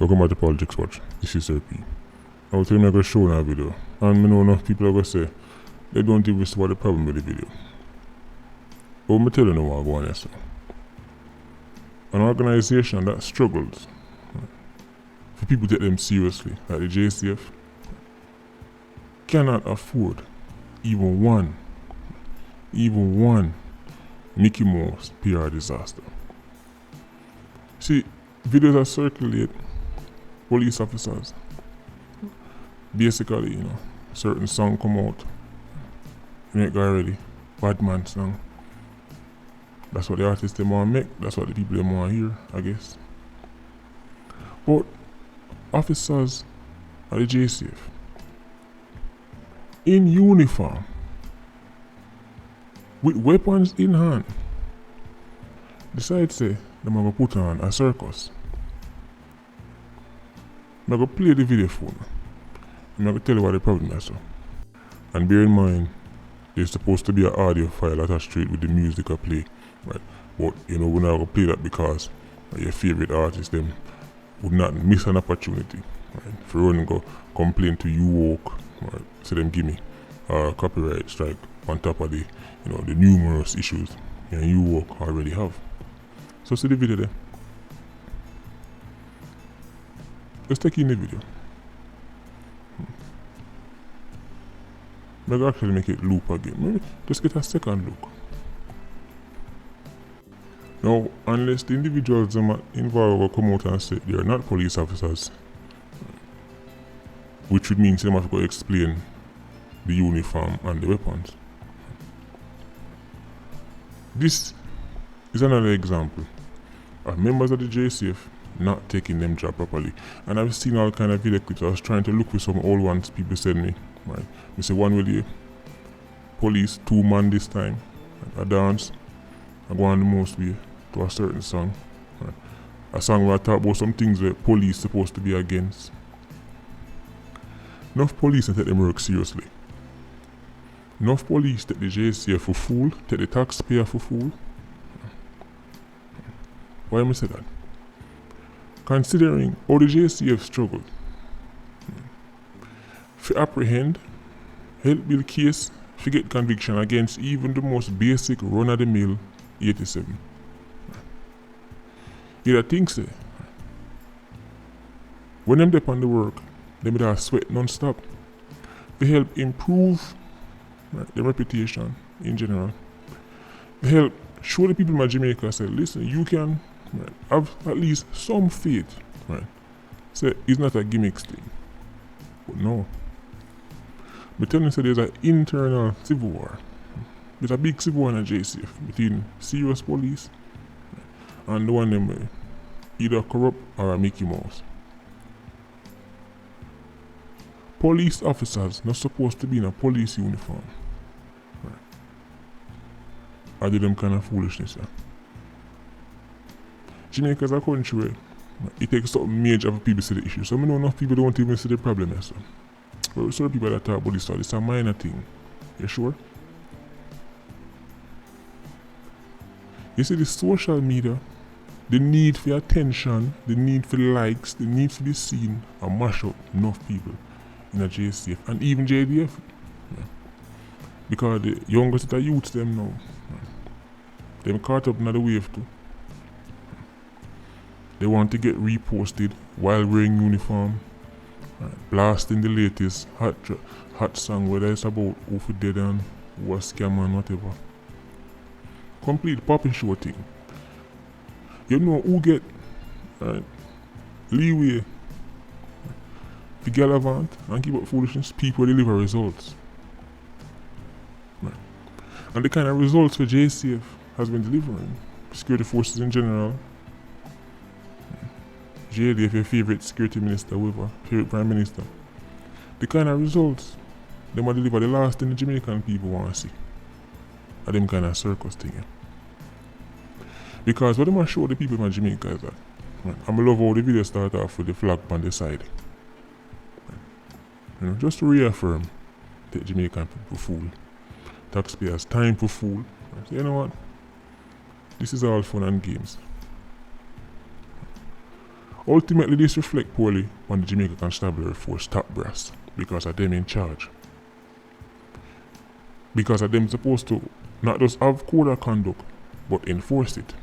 Welcome back to Politricks Watch. This is Sir P. I will tell you I'm going to show in a video. And I know enough people are going to say they don't even see what the problem with the video. But I'm telling you what I go on here. So. An organization that struggles for people to take them seriously, like the JCF, cannot afford even one Mickey Mouse PR disaster. See, videos that circulate police officers, basically, certain song come out, you make guy ready, bad man song. That's what the artists they want to make, that's what the people they want to hear, I guess. But officers at the JCF, in uniform, with weapons in hand, decide say they're going to put on a circus. I'm going to play the video for you. I'm going to tell you what the problem is. And bear in mind, there's supposed to be an audio file attached to it with the music I play. Right? But we're not going to play that because your favorite artist them would not miss an opportunity. Right? For running go complain to you woke, right? So them give me a copyright strike on top of the the numerous issues you woke already have. So see the video there. Let's take in the video. Maybe actually make it loop again. Maybe just get a second look. Now, unless the individuals involved will come out and say they are not police officers, which would mean they have to go explain the uniform and the weapons. This is another example of members of the JCF not taking them job properly. And I've seen all kind of video clips. I was trying to look for some old ones people send me. Right? We say one with the police, 2 man this time, a dance, I go on the most way to a certain song. Right? A song where I talk about some things where police supposed to be against. Enough police and take them work seriously. Enough police take the JCF for fool, take the taxpayer for fool. Why am I say that? Considering how the JCF struggled to apprehend, help build case, to get conviction against even the most basic run-of-the-mill 87. You think say, when them dep on the work, them would have sweat non-stop. They help improve their reputation in general. They help show the people in Jamaica, say, listen, you can have at least some faith. Right? Say, it's not a gimmicks thing. But no. But tell them say there's an internal civil war. There's a big civil war in the JCF between serious police and the one them either corrupt or a Mickey Mouse. Police officers not supposed to be in a police uniform. Right. I do them kind of foolishness. Jamaica is a country where it takes something major for people to see the issue. So I know enough people don't even see the problem. But some people that talk about this, it's a minor thing. You sure? You see the social media, the need for attention, the need for likes, the need to be seen, and mash up enough people in a JCF and even JDF. Yeah. Because the youngest that are youths them now, them caught up in the wave too. They want to get reposted while wearing uniform, blasting the latest hot song, whether it's about who for dead and who was scam and whatever. Complete popping show thing. You know who get leeway to gallivant and keep up foolishness? People deliver results. Right. And the kind of results for JCF has been delivering. Security forces in general. JDF, your favorite security minister, whoever, favorite prime minister. The kind of results they might deliver the last thing the Jamaican people want to see. Are them kind of circus thing. Yeah? Because what they might show the people in Jamaica is that I love how the video start off with the flag on the side. Just to reaffirm that Jamaican people fool. Taxpayers time for fool. So you know what? This is all fun and games. Ultimately, this reflects poorly on the Jamaica Constabulary Force top brass because of them in charge. Because of them supposed to not just have code of conduct, but enforce it.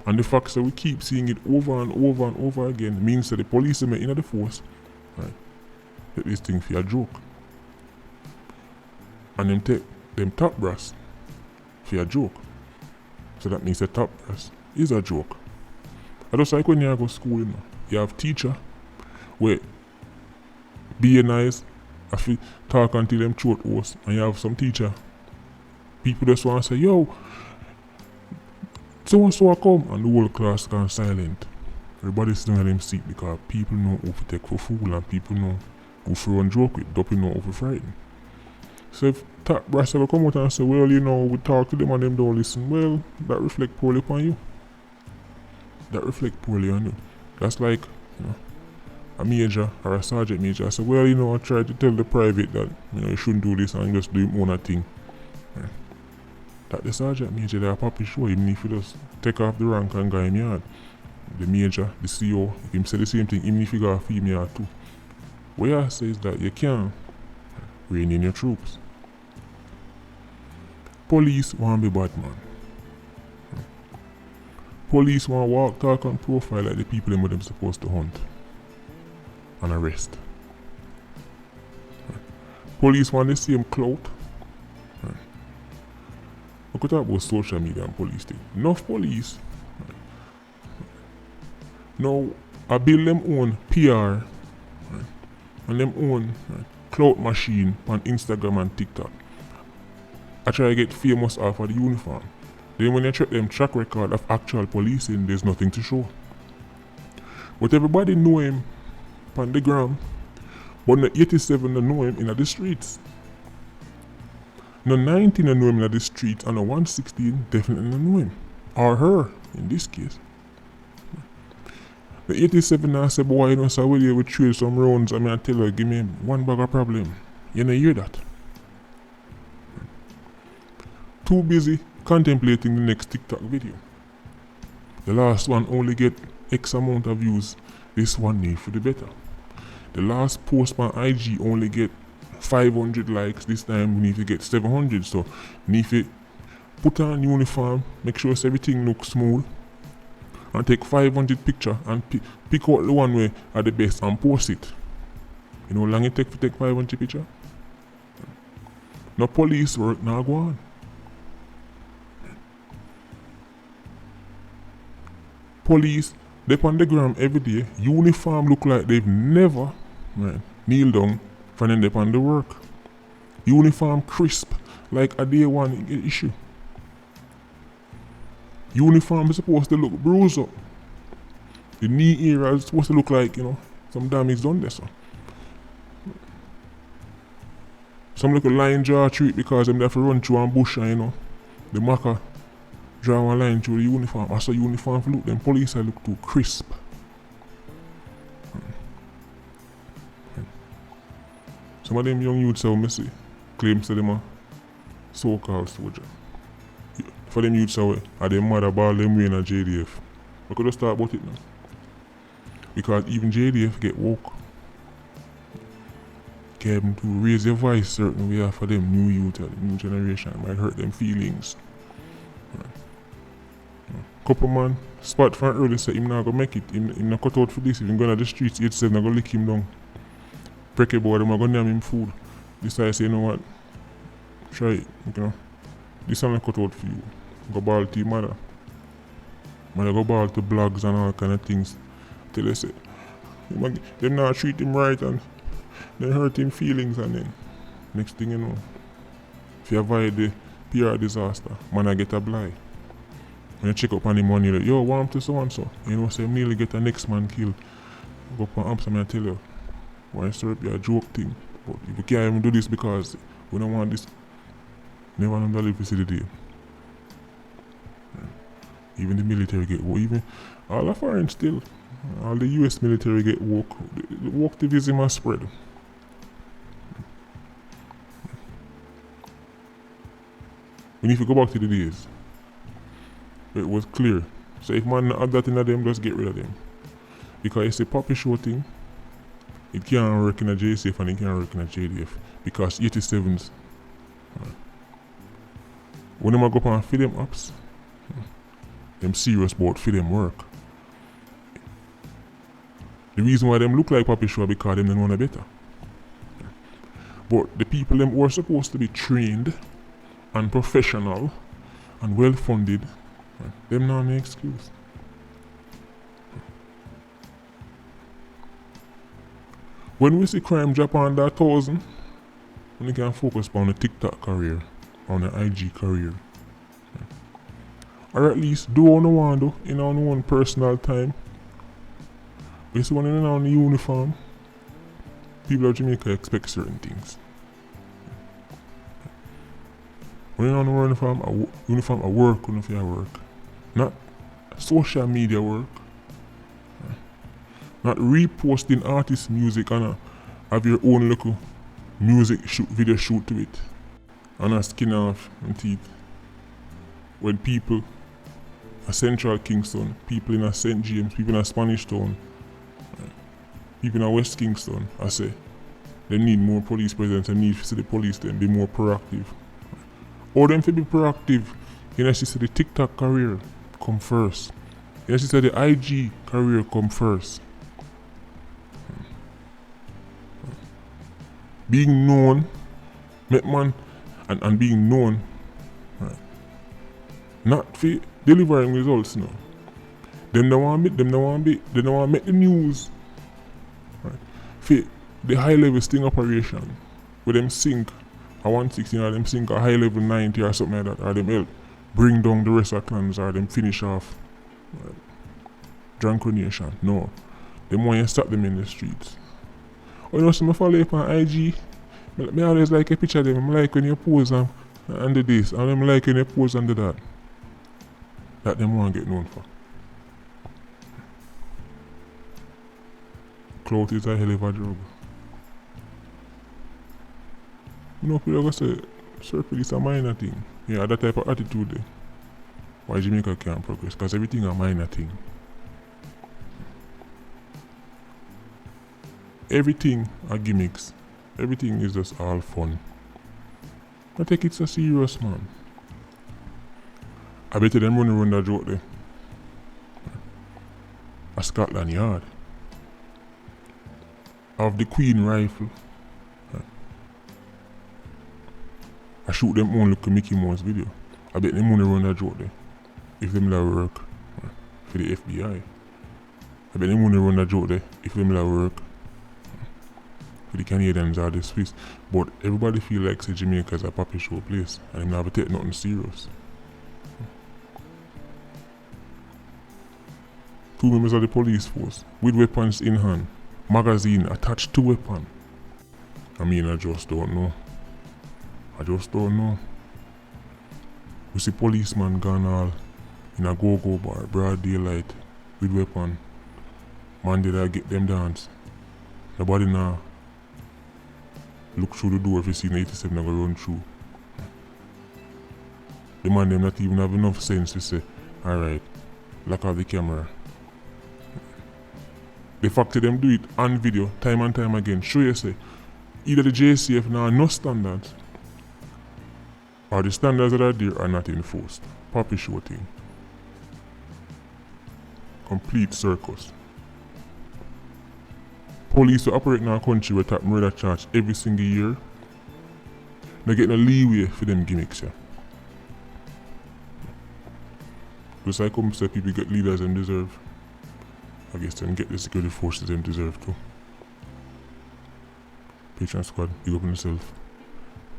And the fact that we keep seeing it over and over and over again means that the policemen in the force, right, take this thing for a joke. And them take them top brass for a joke. So that means the top brass is a joke. I just like when you go to school, you know, you have teacher where being nice, I feel talk until them throat hoarse, and you have some teacher, people just want to say, yo, so and so I come, and the whole class gone silent. Everybody's sitting at them seat because people know who to take for fool and people know who to run joke with, don't know who to frighten. So if top brass ever come out and say, well, you know, we talk to them and them don't listen, well, that reflect poorly upon you. That reflect poorly on you. That's like, you know, a major or a sergeant major. I say, well, you know, I tried to tell the private that, you know, you shouldn't do this and just do your own thing. Yeah. That the sergeant major, they're probably sure, even if you just take off the rank and go in yard. The major, the CO, if him say the same thing, even if you go off him yard too. What I say is that you can't rein in your troops. Police want to be bad man. Police want to walk, talk and profile like the people them supposed to hunt and arrest. Police want the same clout. We could talk about social media and police thing. Enough police. Now, I build them own PR and them own clout machine on Instagram and TikTok. I try to get famous off of the uniform. Then when you check them track record of actual policing, there's nothing to show. But everybody know him on the ground, but the 87 don't know him in the streets. No 19 don't know him in the streets, and the 116 definitely don't know him. Or her, in this case. The 87 now say, boy, you know, so will you trade some rounds? I mean, I tell her, give me one bag of problem. You don't hear that. Too busy contemplating the next TikTok video. The last one only get X amount of views. This one need for the better. The last post on IG only get 500 likes. This time we need to get 700. So need to put on uniform, make sure everything looks smooth, and take 500 picture and pick out the one way are the best and post it. You know how long it take to take 500 picture? No police work now go on. Police, they on the ground every day, uniform look like they've never kneel down for them they on the work. Uniform crisp, like a day one issue. Uniform is supposed to look bruised up. The knee area is supposed to look like, you know, some damage done there. So. Some little line draw through it because them have to run through and bush and, you know, the marker draw a line through the uniform. As a uniform look, them police look too crisp. Some of them young youths how me see claims to them a so-called soldier. For them youths how are them mother ball them way in a JDF. We could just talk about it now. Because even JDF get woke. Get them to raise your voice certain way for them new youth, the new generation. It might hurt them feelings. Couple man spot from early say him not gonna make it. Him not cut out for this. If him going to the streets, 87 not gonna lick him down. Break board, I'm gonna name him food. This I say, you know what? Try it, you know. This I'm not cut out for you. Go ball to your mother. Mother go ball to blogs and all kind of things. Till they say, them not treat him right and then hurt him feelings and then next thing you know, if you avoid the PR disaster, man I get a blind. When you check up on him one year, yo, warm to so and so. You know, say nearly get a next man killed. Go up on Amsterdam and tell you, why stir up your joke thing. But if you can't even do this because we don't want this, never know live to see the day. Even the military get woke. Even all the foreign still. All the US military get woke. The wokeism has spread. We need to go back to the days. It was clear. So if man had that in them, just get rid of them. Because it's a puppy show thing. It can't work in a JCF and it can't work in a JDF. Because 87s. When them go up and feed them apps, them serious about feed them work. The reason why them look like puppy show because them don't know better. But the people them who are supposed to be trained and professional and well funded, them not any excuse. When we see crime drop under 1,000, we can focus on the TikTok career, on the IG career. Or at least do what you want to do in our own personal time. You see when you're in the uniform, people of Jamaica expect certain things. When you're on the uniform at work, when you work. Not social media work. Not reposting artist music and have your own little music shoot, video shoot to it. And a skin off and teeth. When people a Central Kingston, people in a St. James, people in a Spanish Town, people in a West Kingston, I say, they need more police presence and need to see the police then be more proactive. Or them to be proactive, you know, she said the TikTok career come first. You know, she said the IG career come first. Being known, make man, and being known, right, not for delivering results now. Them don't want they don't want to make the news. Right. For the high level sting operation, where them sink a 116 or them sink a high level 90 or something like that, or them help bring down the rest of clans or them finish off Drunk Nation. No. Them want you stop them in the streets. Oh, you know, so I follow you on IG. I always like a picture of them. I like when you pose under this, and I'm like when you pose under that. That them want to get known for. Clout is a hell of a drug. You know, people are going to say, circle is a minor thing. Yeah, that type of attitude there. Why Jamaica can't progress? Because everything a minor thing. Everything are gimmicks. Everything is just all fun. I take it so serious, man. I bet you them running around that joke there. A Scotland Yard. Of the Queen rifle. I shoot them on look at Mickey Mouse video. I bet them money run that joke there. If them la work for the FBI. I bet them money run that joke there. If them la work for the Canadians or the Swiss. But everybody feel like say Jamaica is a puppy show place and them never take nothing serious. 2 members of the police force with weapons in hand, magazine attached to weapon. I mean, I just don't know. I just don't know. We see policeman gone all in a go-go bar, broad daylight, with weapon. Man did I get them dance. Nobody now look through the door if you see an 87 go run through. The man them not even have enough sense to say, alright, lock off the camera. The fact that them do it on video, time and time again, show you say, either the JCF now no standards, or the standards that are there are not enforced. Puppy show thing. Complete circus. Police who operate in our country with top murder charge every single year. They get no leeway for them gimmicks, yeah. Just like come say people get leaders them deserve. I guess them get the security forces them deserve too. Patron Squad, big up on yourself.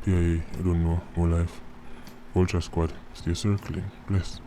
PIA, I don't know, more life. Ultra Squad, stay circling. Bless.